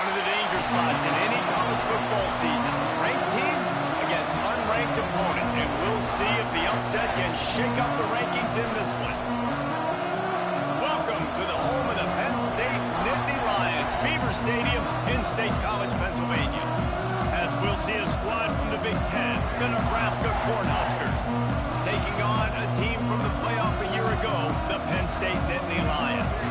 One of the danger spots in any college football season. Ranked team against unranked opponent. And we'll see if the upset can shake up the rankings in this one. Welcome to the home of the Penn State Nittany Lions, Beaver Stadium in State College, Pennsylvania. As we'll see a squad from the Big Ten, the Nebraska Cornhuskers, taking on a team from the playoff a year ago, the Penn State Nittany Lions.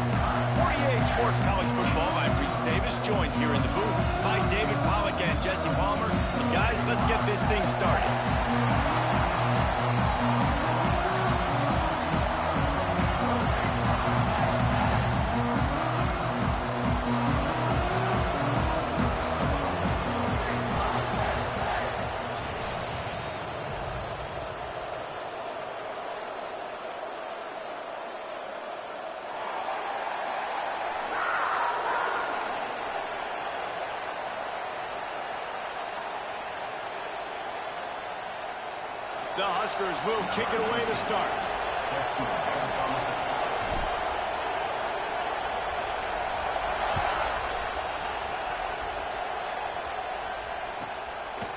48 Sports College Football, I'm Reese Davis, joined here in the booth by David Pollack and Jesse Palmer. And guys, let's get this thing started. The Huskers will kick it away to start.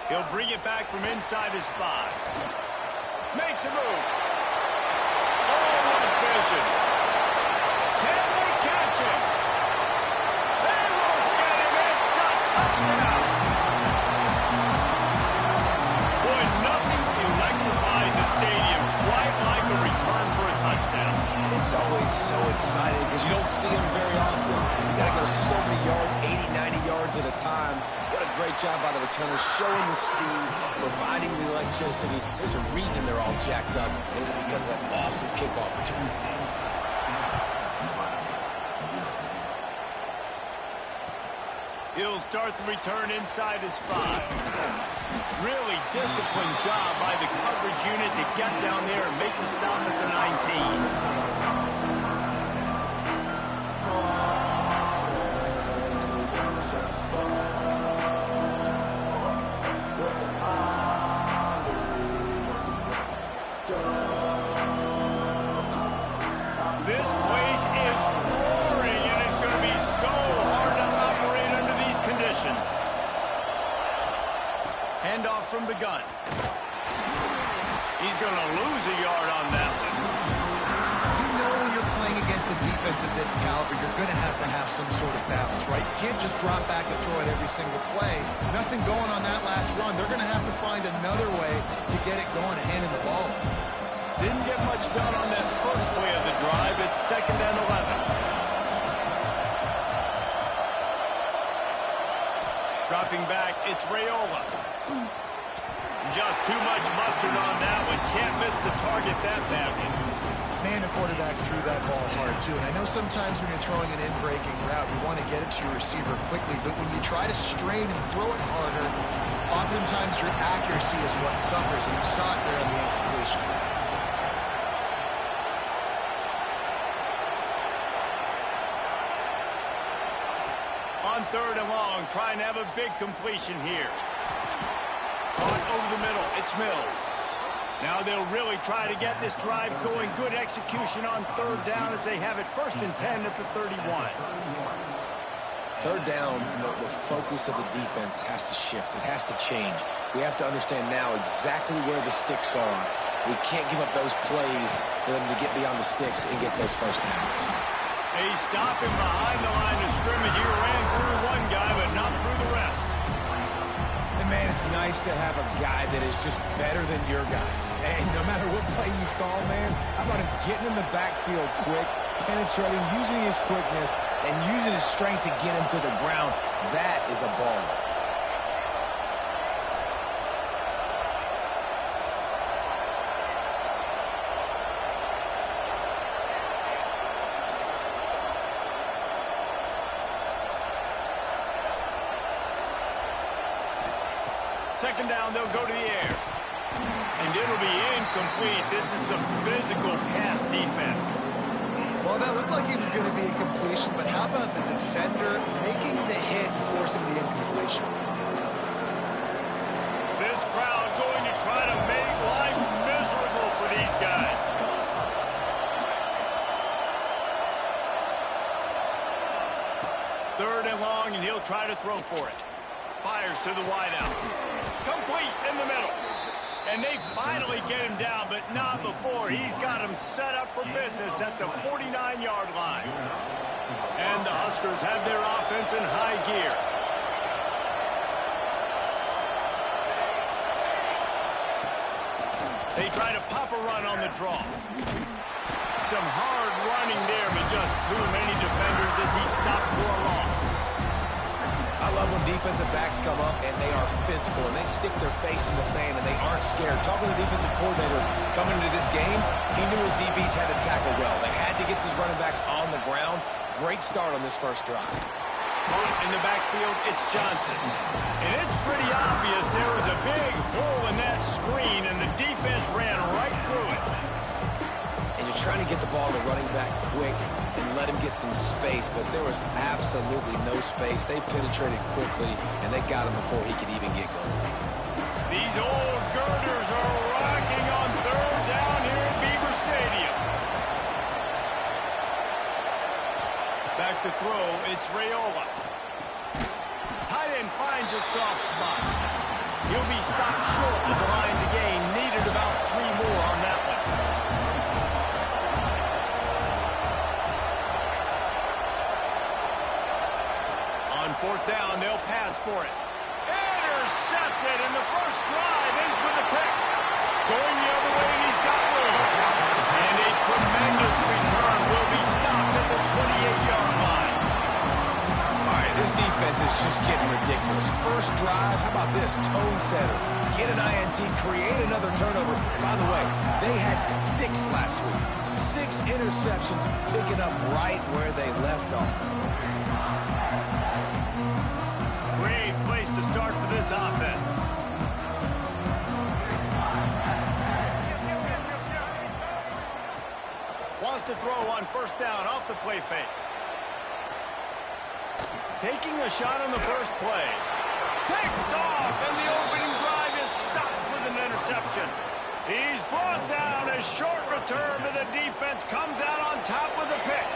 He'll bring it back from inside his 5. Makes a move. Oh, what vision. Can they catch him? They won't get him. It's a touchdown. Boy, nothing electrifies a stadium quite like a return for a touchdown. It's always so exciting because you don't see them very often. You got to go so many yards, 80, 90 yards at a time. What a great job by the returners, showing the speed, providing the electricity. There's a reason they're all jacked up, and it's because of that awesome kickoff return. He'll start the return inside his 5. Really disciplined job by the coverage unit to get down there and make the stop at the 19. This place is roaring, and it's going to be so hard to operate under these conditions. Handoff from the gun. He's going to lose a yard on that one. You know when you're playing against a defense of this caliber, you're going to have some sort of balance, right? You can't just drop back and throw it every single play. Nothing going on that last run. They're going to have to find another way to get it going and handing the ball. Didn't get much done on that first play of the drive. It's 2nd and 11. Dropping back, it's Raiola. Just too much mustard on that one. Can't miss the target that badly. Man, the quarterback threw that ball hard, too. And I know sometimes when you're throwing an in-breaking route, you want to get it to your receiver quickly. But when you try to strain and throw it harder, oftentimes your accuracy is what suffers. And you saw it there on the incompletion. On 3rd and long, trying to have a big completion here. Caught over the middle, it's Mills. Now they'll really try to get this drive going. Good execution on 3rd down as they have it 1st and 10 at the 31. 3rd down, the focus of the defense has to shift. It has to change. We have to understand now exactly where the sticks are. We can't give up those plays for them to get beyond the sticks and get those first downs. He's stopping behind the line of scrimmage. He ran through one guy, but not through the rest. And man, it's nice to have a guy that is just better than your guys. And no matter what play you call, man, how about him getting in the backfield quick, penetrating, using his quickness, and using his strength to get him to the ground. That is a ball. Second down, they'll go to the air. And it'll be incomplete. This is some physical pass defense. Well, that looked like it was going to be a completion, but how about the defender making the hit and forcing the incompletion? This crowd going to try to make life miserable for these guys. Third and long, and he'll try to to throw for it. Fires to the wideout. Complete in the middle. And they finally get him down, but not before he's got him set up for business at the 49-yard line. And the Huskers have their offense in high gear. They try to pop a run on the draw. Some hard running there, but just too many defenders as he stopped for a loss. I love when defensive backs come up and they are physical and they stick their face in the fan and they aren't scared. Talking to the defensive coordinator coming into this game, he knew his DBs had to tackle well. They had to get these running backs on the ground. Great start on this first drive. In the backfield, it's Johnson. And it's pretty obvious there was a big hole in that screen, and the defense ran right through it. And you're trying to get the ball to the running back quick and let him get some space, but there was absolutely no space. They penetrated quickly, and they got him before he could even get going. These old girders are rocking on third down here at Beaver Stadium. Back to throw, it's Raiola. Tight end finds a soft spot. He'll be stopped short of the line to gain. Needed about 3 more on that one. On fourth down, they'll pass for it. Intercepted, and the first drive ends with a pick. Going the other way, and he's got room. And a tremendous return will be stopped at the 28-yard line. All right, this defense is just getting ridiculous. First drive, how about this? Tone setter. Get an INT, create another turnover. By the way, they had 6 last week. 6 interceptions, picking up right where they left off. Great place to start for this offense. Wants to throw on first down off the play fake. Taking a shot on the first play. Picked off, and the opening drive is stopped with an interception. He's brought down. A short return, but the defense comes out on top with a pick.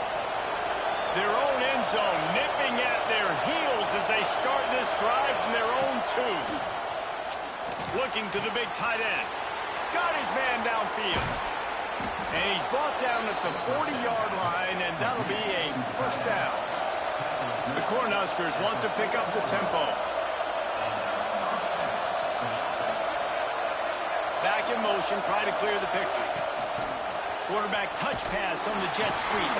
Their own end zone nipping at their heels as they start this drive from their own 2. Looking to the big tight end. Got his man downfield. And he's brought down at the 40-yard line, and that'll be a first down. The Cornhuskers want to pick up the tempo. Back in motion, try to clear the picture. Quarterback touch pass on the jet sweep.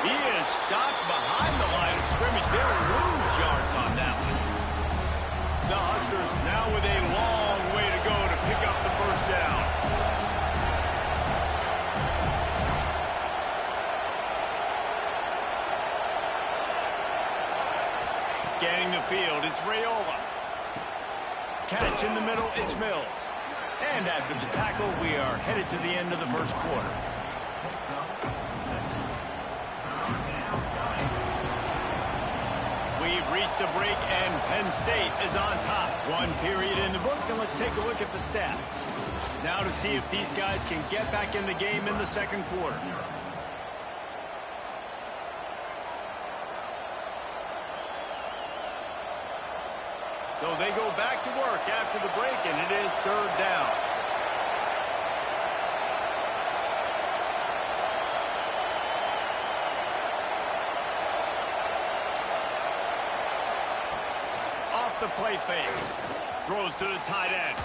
He is stopped behind the line of scrimmage. They'll lose yards on that one. The Huskers now with a long way to go to pick up the first down. Scanning the field, it's Raiola. Catch in the middle, it's Mills. And after the tackle, we are headed to the end of the first quarter. We've reached a break, and Penn State is on top. 1 period in the books, and let's take a look at the stats. Now to see if these guys can get back in the game in the second quarter. So they go back to work after the break, and it is third down. Off the play fake. Throws to the tight end.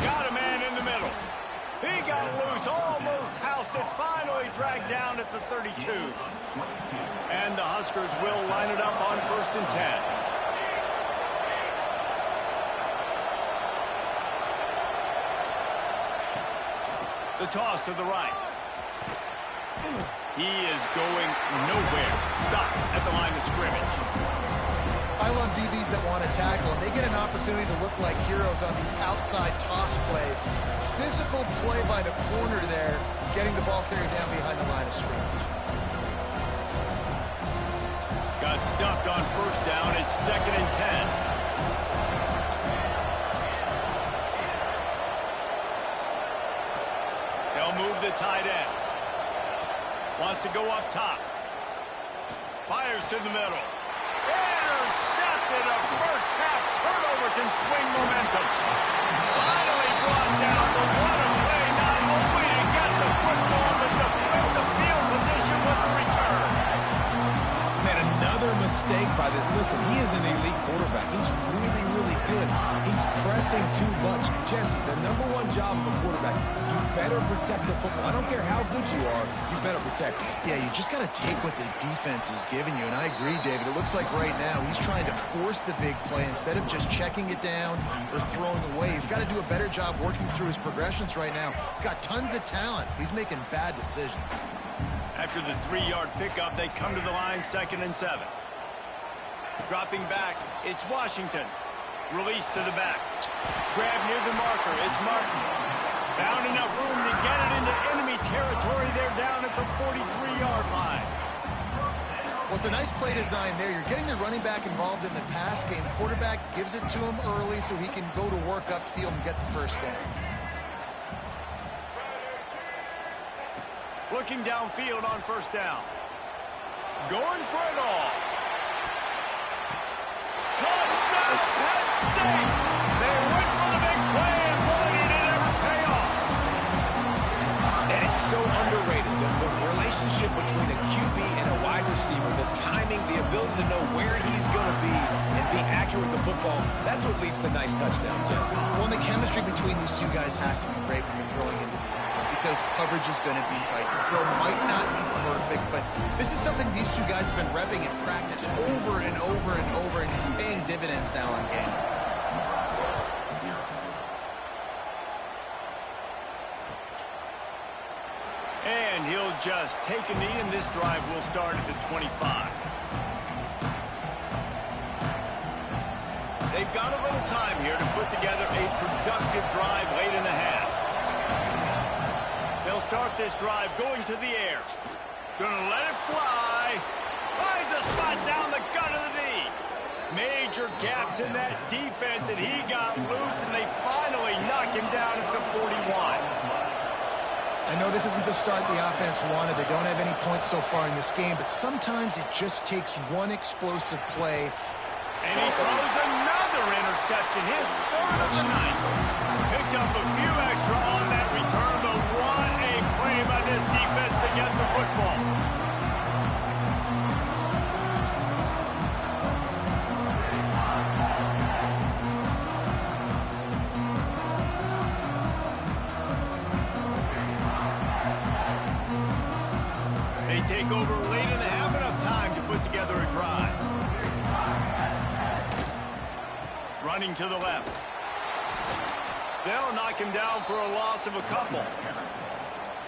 Got a man in the middle. He got loose, almost housed it, finally dragged down at the 32. And the Huskers will line it up on 1st and 10. The toss to the right. He is going nowhere. Stop at the line of scrimmage. I love DBs that want to tackle, and they get an opportunity to look like heroes on these outside toss plays. Physical play by the corner there, getting the ball carried down behind the line of scrimmage. Got stuffed on first down. It's 2nd and 10. Move the tight end. Wants to go up top. Fires to the middle. Intercepted intercepted. A first-half turnover can swing momentum. Finally brought down, but what a play, not only to get the football, but to flip the field position with the return. Man, another mistake by this. Listen, he is an elite quarterback. He's really, really good. He's pressing too much. Jesse, the #1 job of a quarterback, you better protect the football. I don't care how good you are, you better protect it. Yeah, you just got to take what the defense is giving you, and I agree, David. It looks like right now he's trying to force the big play instead of just checking it down or throwing away. He's got to do a better job working through his progressions right now. He's got tons of talent. He's making bad decisions. After the 3-yard pickup, they come to the line, 2nd and 7. Dropping back, it's Washington. Release to the back. Grab near the marker, it's Martin. Found enough room to get it into enemy territory. They're down at the 43-yard line. Well, it's a nice play design there. You're getting the running back involved in the pass game. Quarterback gives it to him early so he can go to work upfield and get the first down. Looking downfield on 1st down. Going for it all. Touchdown, Penn State! They went for the big play, and boy, did it ever pay off. And it's so underrated. The relationship between a QB and a wide receiver, the timing, the ability to know where he's going to be and be accurate with the football, that's what leads to nice touchdowns, Jesse. Well, and the chemistry between these two guys has to be great when you're throwing into the end zone because coverage is going to be tight. The throw might not be perfect, but this is something these two guys have been repping in practice over and over and over, and it's paying dividends now on game. And he'll just take a knee, and this drive will start at the 25. They've got a little time here to put together a productive drive late in the half. They'll start this drive going to the air. Gonna let it fly. Finds a spot down the gut of the knee. Major gaps in that defense, and he got loose, and they finally knock him down at the 41. I know this isn't the start the offense wanted. They don't have any points so far in this game, but sometimes it just takes one explosive play. And he throws another interception, his 3rd of the night. Picked up a few extra on that return, but what a play by this defense to get the football. They take over late in the half, enough time to put together a drive. Running to the left. They'll knock him down for a loss of a couple.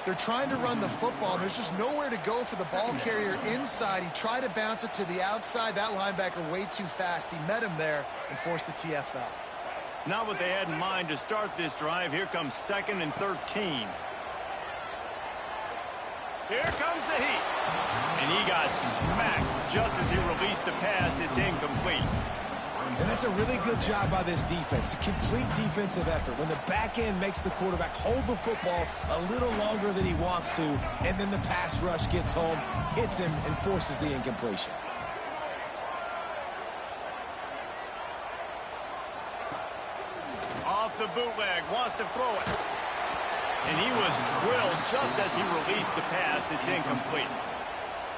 They're trying to run the football. There's just nowhere to go for the ball carrier inside. He tried to bounce it to the outside. That linebacker way too fast. He met him there and forced the TFL. Not what they had in mind to start this drive. Here comes 2nd and 13. Here comes the heat. And he got smacked just as he released the pass. It's incomplete. And that's a really good job by this defense, a complete defensive effort. When the back end makes the quarterback hold the football a little longer than he wants to, and then the pass rush gets home, hits him, and forces the incompletion. Off the bootleg, wants to throw it. And he was drilled just as he released the pass. It's incomplete.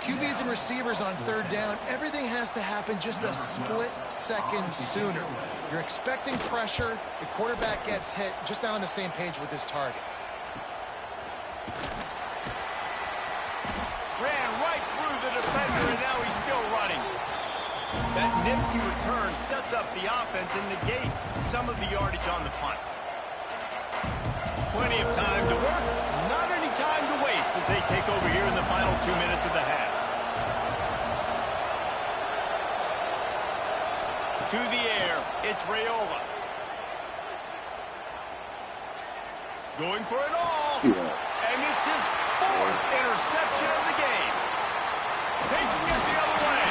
QBs and receivers on 3rd down, everything has to happen just a split second sooner. You're expecting pressure, the quarterback gets hit, just not on the same page with his target. Ran right through the defender, and now he's still running. That nifty return sets up the offense and negates some of the yardage on the punt. Plenty of time to work, not any time to waste as they take over here in the final 2 minutes of the half. To the air, it's Raiola. Going for it all. And it's his 4th interception of the game. Taking it the other way.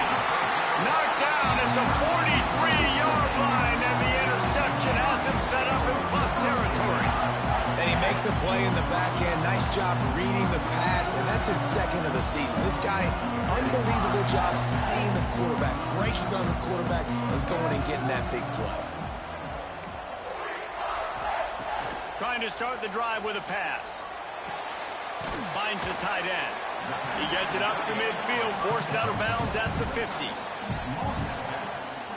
Knocked down at the 43-yard line, and the interception has him set up in plus territory. And he makes Makes a play in the back end. Nice job reading the pass, and that's his second of the season. This guy, unbelievable job seeing the quarterback, breaking on the quarterback, and going and getting that big play. Trying to start the drive with a pass. Finds the tight end. He gets it up to midfield, forced out of bounds at the 50.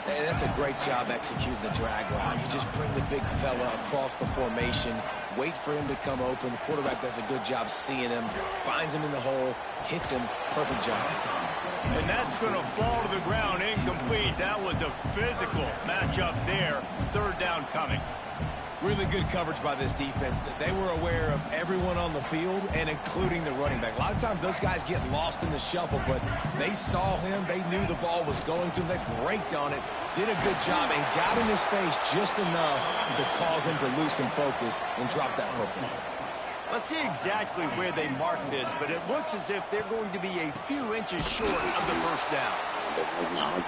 Hey, that's a great job executing the drag route. You just bring the big fella across the formation, wait for him to come open. The quarterback does a good job seeing him, finds him in the hole, hits him. Perfect job. And that's going to fall to the ground incomplete. That was a physical matchup there. Third down coming. Really good coverage by this defense. They were aware of everyone on the field, and including the running back. A lot of times those guys get lost in the shuffle, but they saw him. They knew the ball was going to him. They braked on it, did a good job, and got in his face just enough to cause him to lose some focus and drop that football. Let's see exactly where they mark this, but it looks as if they're going to be a few inches short of the first down.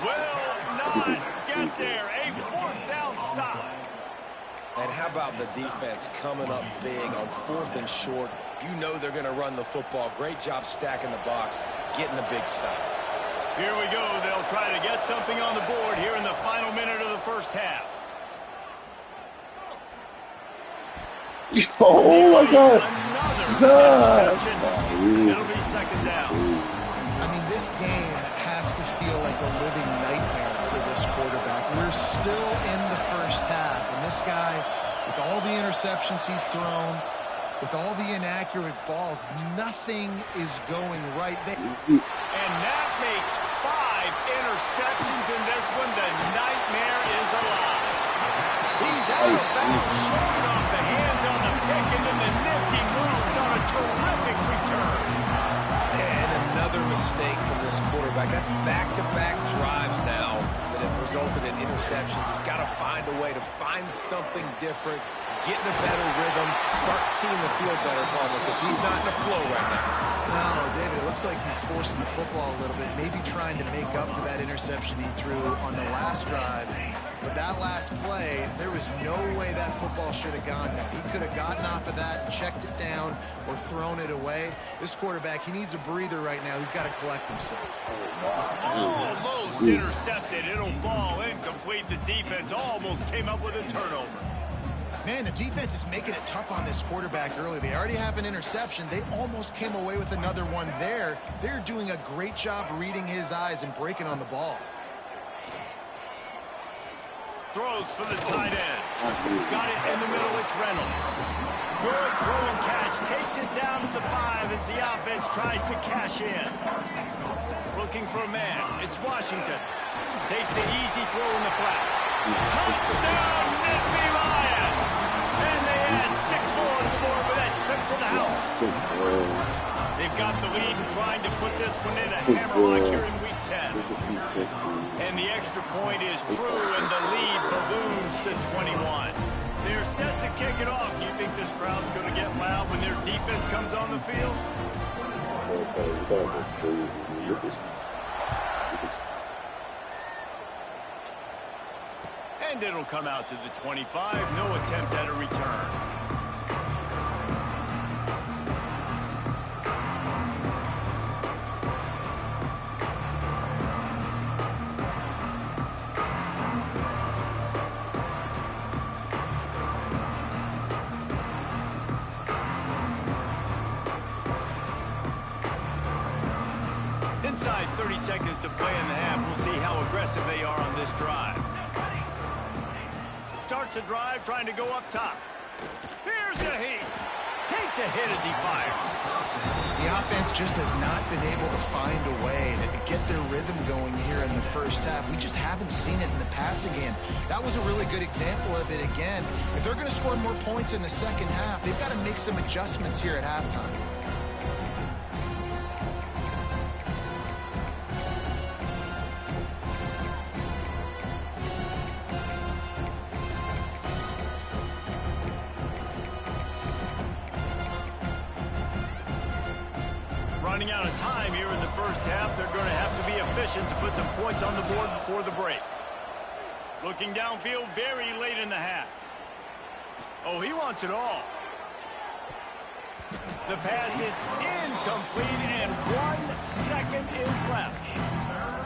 Will not get there. A fourth down stop. And how about the defense coming up big on 4th and short? You know they're going to run the football. Great job stacking the box, getting the big stop. Here we go. They'll try to get something on the board here in the final minute of the first half. Oh my God! Another interception. It'll be second down. I mean, this game has to feel like a living nightmare for this quarterback. We're still in the first half, and this guy, with all the interceptions he's thrown, with all the inaccurate balls, nothing is going right. And that makes 5 interceptions in this one. The nightmare is alive. He's out of bounds, showing off the hands on the pick, and then the nifty moves on a terrific return. And another mistake from this quarterback. That's back-to-back drives now that have resulted in interceptions. He's got to find a way to find something different, get in a better rhythm, start seeing the field better, Palmer, because he's not in the flow right now. No, David, it looks like he's forcing the football a little bit, maybe trying to make up for that interception he threw on the last drive. But that last play, there was no way that football should have gone there. He could have gotten off of that, checked it down, or thrown it away. This quarterback, he needs a breather right now. He's got to collect himself. Almost intercepted. It'll fall incomplete. The defense almost came up with a turnover. Man, the defense is making it tough on this quarterback early. They already have an interception. They almost came away with another one there. They're doing a great job reading his eyes and breaking on the ball. Throws for the tight end. Got it in the middle. It's Reynolds. Good throw and catch. Takes it down to the 5 as the offense tries to cash in. Looking for a man. It's Washington. Takes the easy throw in the flat. Touchdown, Nittany Lions! And they add 6 more to the board with that trip to the house. They've got the lead and trying to put this one in a hammerlock here in Week 10. And the extra point is true, and the lead balloons to 21. They're set to kick it off. Do you think this crowd's going to get loud when their defense comes on the field? And it'll come out to the 25. No attempt at a return. Inside 30 seconds to play in the half. We'll see how aggressive they are on this drive. Starts a drive trying to go up top. Here's a heat. Takes a hit as he fires. The offense just has not been able to find a way to get their rhythm going here in the first half. We just haven't seen it in the passing game. That was a really good example of it again. If they're going to score more points in the second half, they've got to make some adjustments here at halftime. Running out of time here in the first half. They're going to have to be efficient to put some points on the board before the break. Looking downfield very late in the half. Oh, he wants it all. The pass is incomplete, and 1 second is left.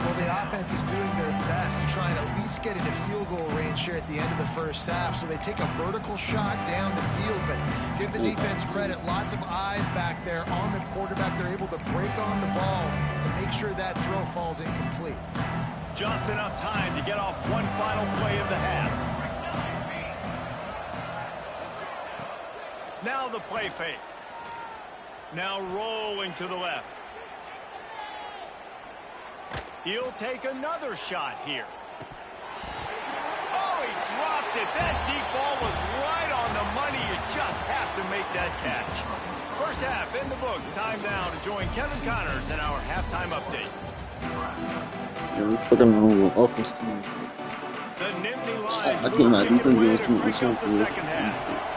Well, the offense is doing their best to try and at least get into field goal range here at the end of the first half. So they take a vertical shot down the field, but give the defense credit. Lots of eyes back there on the quarterback. They're able to break on the ball and make sure that throw falls incomplete. Just enough time to get off one final play of the half. Now the play fake. Now rolling to the left. He'll take another shot here. Oh, he dropped it. That deep ball was right on the money. You just have to make that catch. First half in the books. Time now to join Kevin Connors in our halftime update. The Nittany Lions I think my moving defense away was to too break up the second half.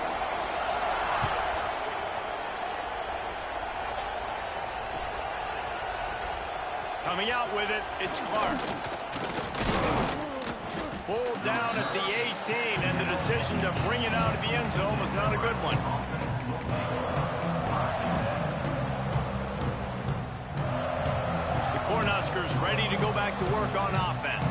Coming out with it, it's Clark. Pulled down at the 18, and the decision to bring it out of the end zone was not a good one. The Cornhuskers ready to go back to work on offense.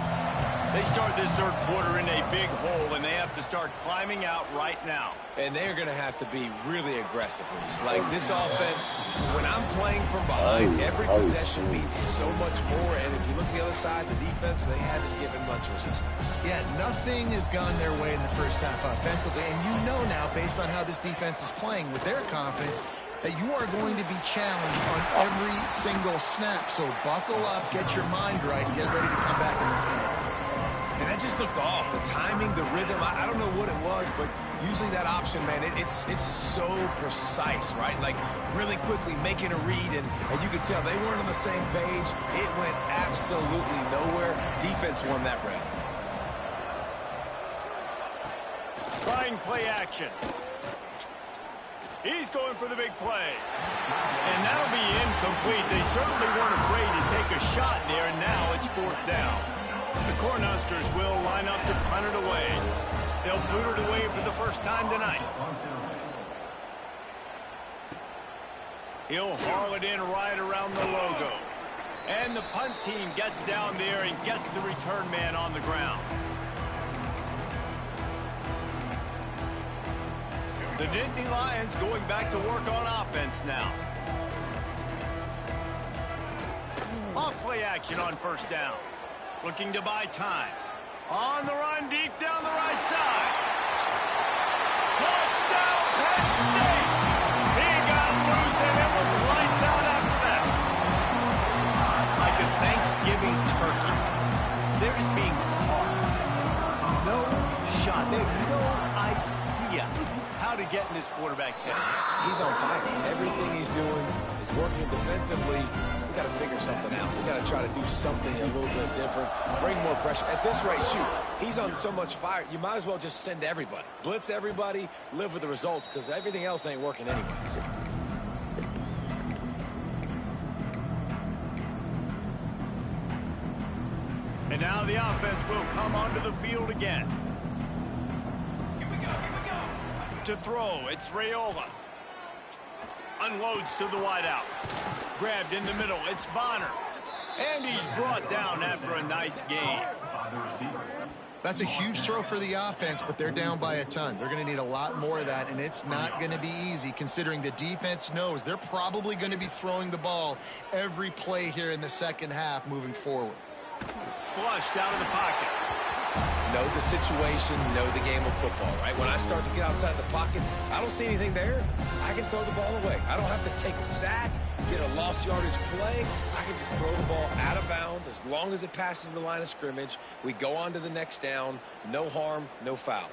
They start this third quarter in a big hole, and they have to start climbing out right now. And they're going to have to be really aggressive. Like this offense, when I'm playing from behind, every possession means so much more. And if you look at the other side, the defense, they haven't given much resistance. Yeah, nothing has gone their way in the first half offensively. And you know now, based on how this defense is playing with their confidence, that you are going to be challenged on every single snap. So buckle up, get your mind right, and get ready to come back in this game. And that just looked off. The timing, the rhythm, I don't know what it was, but usually that option, man, it's so precise, right? Like really quickly making a read, and you could tell they weren't on the same page. It went absolutely nowhere. Defense won that round. Trying play action. He's going for the big play. And that'll be incomplete. They certainly weren't afraid to take a shot there, and now it's fourth down. The Cornhuskers will line up to punt it away. They'll boot it away for the first time tonight. He'll haul it in right around the logo. And the punt team gets down there and gets the return man on the ground. The Nittany Lions going back to work on offense now. Off play action on first down. Looking to buy time. On the run, deep down the right side. Touchdown, Penn State! He got loose, and it was lights out after that. Like a Thanksgiving turkey. They're just being caught. No shot. They have no idea how to get in this quarterback's head. He's on fire. Everything he's doing is working defensively. We got to figure something out. We got to try to do something a little bit different. Bring more pressure. At this rate, shoot, he's on so much fire. You might as well just send everybody. Blitz everybody, live with the results, because everything else ain't working anyways. And now the offense will come onto the field again. Here we go. To throw, it's Raiola. Unloads to the wideout. Grabbed in the middle, it's Bonner. And he's brought down after a nice gain. That's a huge throw for the offense, but they're down by a ton. They're going to need a lot more of that, and it's not going to be easy considering the defense knows they're probably going to be throwing the ball every play here in the second half moving forward. Flushed out of the pocket. Know the situation, know the game of football, right? When I start to get outside the pocket, I don't see anything there. I can throw the ball away. I don't have to take a sack, get a lost yardage play. I can just throw the ball out of bounds as long as it passes the line of scrimmage. We go on to the next down. No harm, no foul.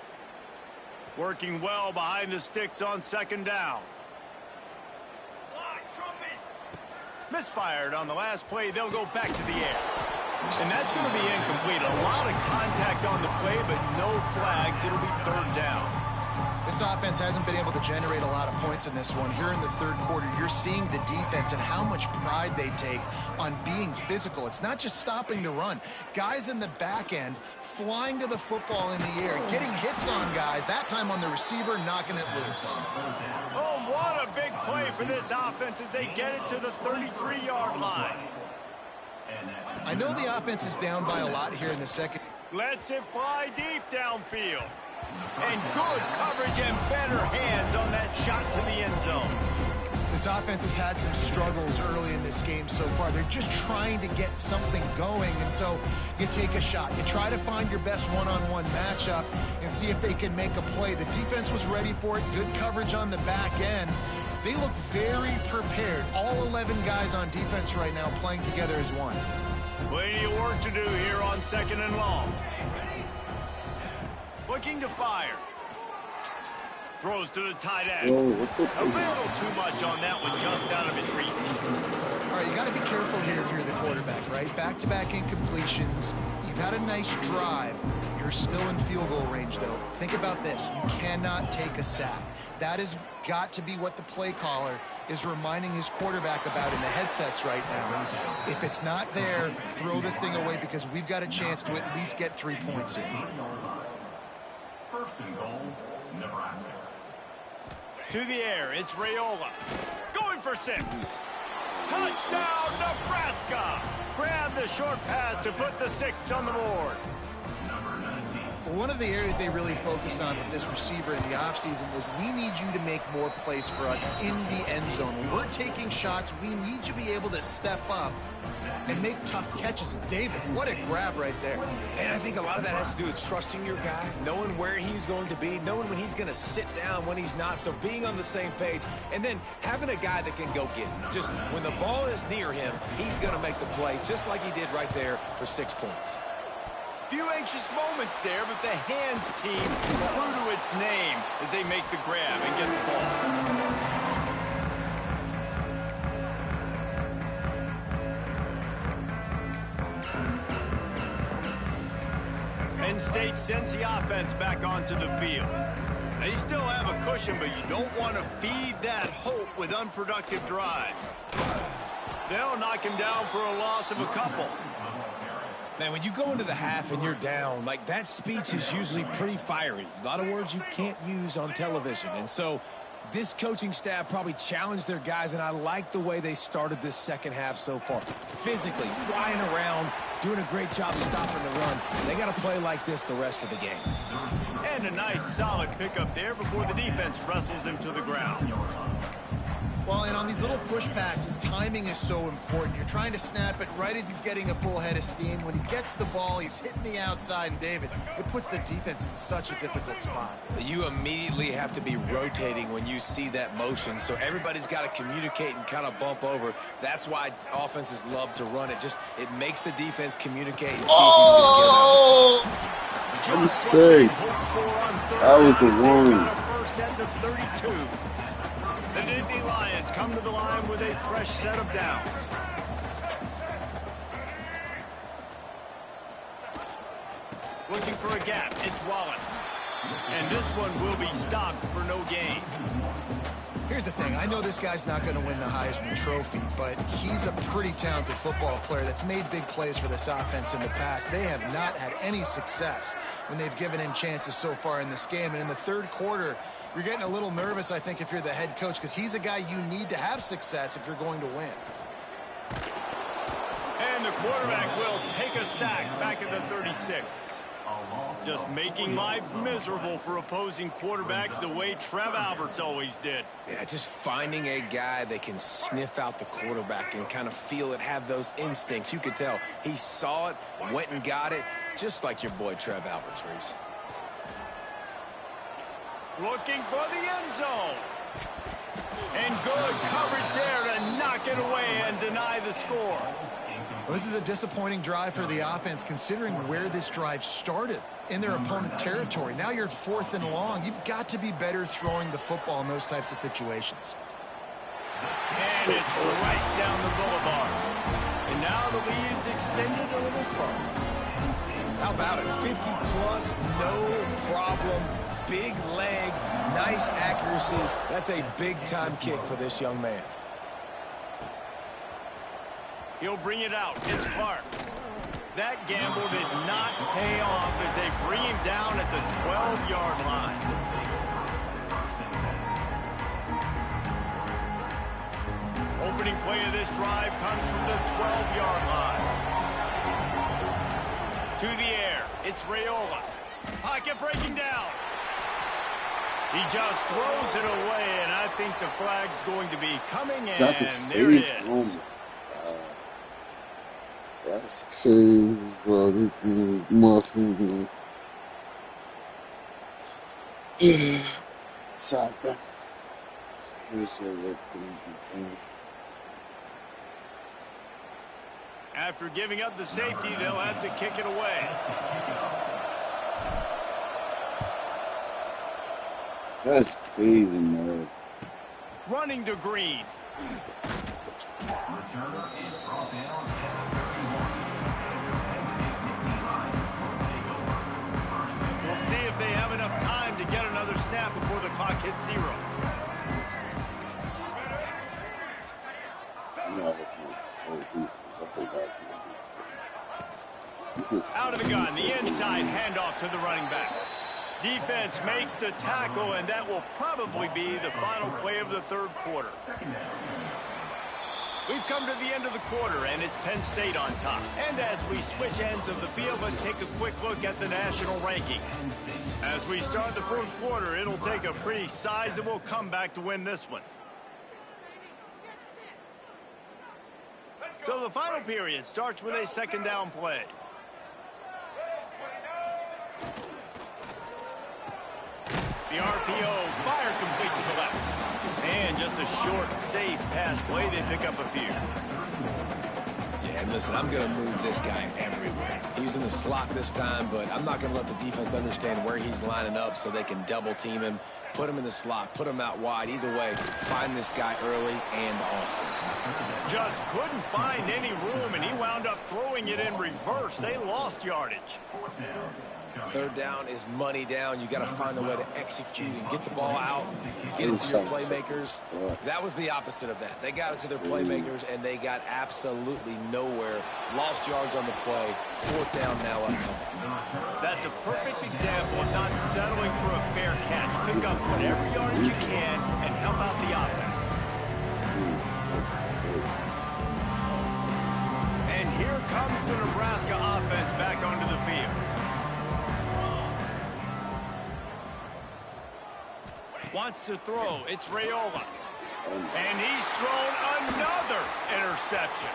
Working well behind the sticks on second down. Misfired on the last play. They'll go back to the air. And that's going to be incomplete. A lot of contact on the play, but no flags. It'll be third down. This offense hasn't been able to generate a lot of points in this one. Here in the third quarter, you're seeing the defense and how much pride they take on being physical. It's not just stopping the run. Guys in the back end flying to the football in the air, getting hits on guys, that time on the receiver, knocking it loose. Oh, what a big play for this offense as they get it to the 33-yard line. I know the offense is down by a lot here in the second. Lets it fly deep downfield. And good coverage and better hands on that shot to the end zone. This offense has had some struggles early in this game so far. They're just trying to get something going, and so you take a shot. You try to find your best one-on-one matchup and see if they can make a play. The defense was ready for it. Good coverage on the back end. They look very prepared. All 11 guys on defense right now playing together as one. Plenty of work to do here on 2nd and long. Looking to fire. Throws to the tight end. A little too much on that one, just out of his reach. All right, you got to be careful here if you're the quarterback, right? Back-to-back incompletions. You've had a nice drive. You're still in field goal range, though. Think about this. You cannot take a sack. That has got to be what the play caller is reminding his quarterback about in the headsets right now. If it's not there, throw this thing away because we've got a chance to at least get 3 points here. 1st and goal, Nebraska. To the air, it's Raiola. Going for 6. Touchdown, Nebraska! Grab the short pass to put the 6 on the board. One of the areas they really focused on with this receiver in the offseason was we need you to make more plays for us in the end zone. When we're taking shots, we need you to be able to step up and make tough catches. And David, what a grab right there. And I think a lot of that has to do with trusting your guy, knowing where he's going to be, knowing when he's going to sit down, when he's not, so being on the same page, and then having a guy that can go get it. Just when the ball is near him, he's going to make the play, just like he did right there for 6 points. Few anxious moments there, but the hands team true to its name as they make the grab and get the ball. Penn State sends the offense back onto the field. They still have a cushion, but you don't want to feed that hope with unproductive drives. They'll knock him down for a loss of a couple. Man, when you go into the half and you're down, like, that speech is usually pretty fiery. A lot of words you can't use on television. And so this coaching staff probably challenged their guys, and I like the way they started this second half so far. Physically, flying around, doing a great job stopping the run. They got to play like this the rest of the game. And a nice, solid pickup there before the defense wrestles him to the ground. Well, and on these little push passes, timing is so important. You're trying to snap it right as he's getting a full head of steam. When he gets the ball, he's hitting the outside, and David, it puts the defense in such a difficult spot. You immediately have to be rotating when you see that motion, so everybody's got to communicate and kind of bump over. That's why offenses love to run it. Just, it makes the defense communicate and see if you can just get it out. I'm safe. That was the one. First at the 32. The Nittany Lions come to the line with a fresh set of downs. Looking for a gap, it's Wallace. And this one will be stopped for no gain. Here's the thing. I know this guy's not going to win the Heisman Trophy, but he's a pretty talented football player that's made big plays for this offense in the past. They have not had any success when they've given him chances so far in this game. And in the third quarter, you're getting a little nervous, I think, if you're the head coach, because he's a guy you need to have success if you're going to win. And the quarterback will take a sack back at the 36. Just making life miserable for opposing quarterbacks the way Trev Alberts always did. Yeah, just finding a guy that can sniff out the quarterback and kind of feel it, have those instincts. You could tell he saw it, went and got it, just like your boy Trev Alberts, Reese. Looking for the end zone. And good coverage there to knock it away and deny the score. Well, this is a disappointing drive for the offense, considering where this drive started in their opponent territory. Now you're at 4th and long. You've got to be better throwing the football in those types of situations. And it's right down the boulevard. And now the lead is extended a little further. How about it? 50-plus, no problem. Big leg, nice accuracy. That's a big-time kick for this young man. He'll bring it out. It's Clark. That gamble did not pay off as they bring him down at the 12-yard line. winning play of this drive comes from the 12-yard line. To the air, it's Raiola. Pocket breaking down. He just throws it away, and I think the flag's going to be coming in. That's a There it save. Oh is. my God. That's crazy, bro. This dude muffin. Sata. After giving up the safety, they'll have to kick it away. That's crazy, man. Running to Green. Returner is brought down at 31. We'll see if they have enough time to get another snap before the clock hits 0. Out of the gun, the inside handoff to the running back. Defense makes the tackle, and that will probably be the final play of the third quarter. We've come to the end of the quarter, and it's Penn State on top. And as we switch ends of the field, let's take a quick look at the national rankings. As we start the fourth quarter, it'll take a pretty sizable comeback to win this one. So the final period starts with a second down play. The RPO, fire complete to the left. And just a short, safe pass play. They pick up a few. Yeah, and listen, I'm going to move this guy everywhere. He's in the slot this time, but I'm not going to let the defense understand where he's lining up so they can double team him, put him in the slot, put him out wide. Either way, find this guy early and often. Just couldn't find any room, and he wound up throwing it in reverse. They lost yardage. Third down is money down. You got to find a way to execute and get the ball out, get it to your playmakers. That was the opposite of that. They got it to their playmakers, and they got absolutely nowhere. Lost yards on the play. Fourth down now upcoming. That's a perfect example of not settling for a fair catch. Pick up whatever yardage you can and help out the offense. And here comes the Nebraska offense back onto the field. Wants to throw. It's Raiola. And he's thrown another interception.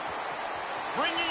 Bringing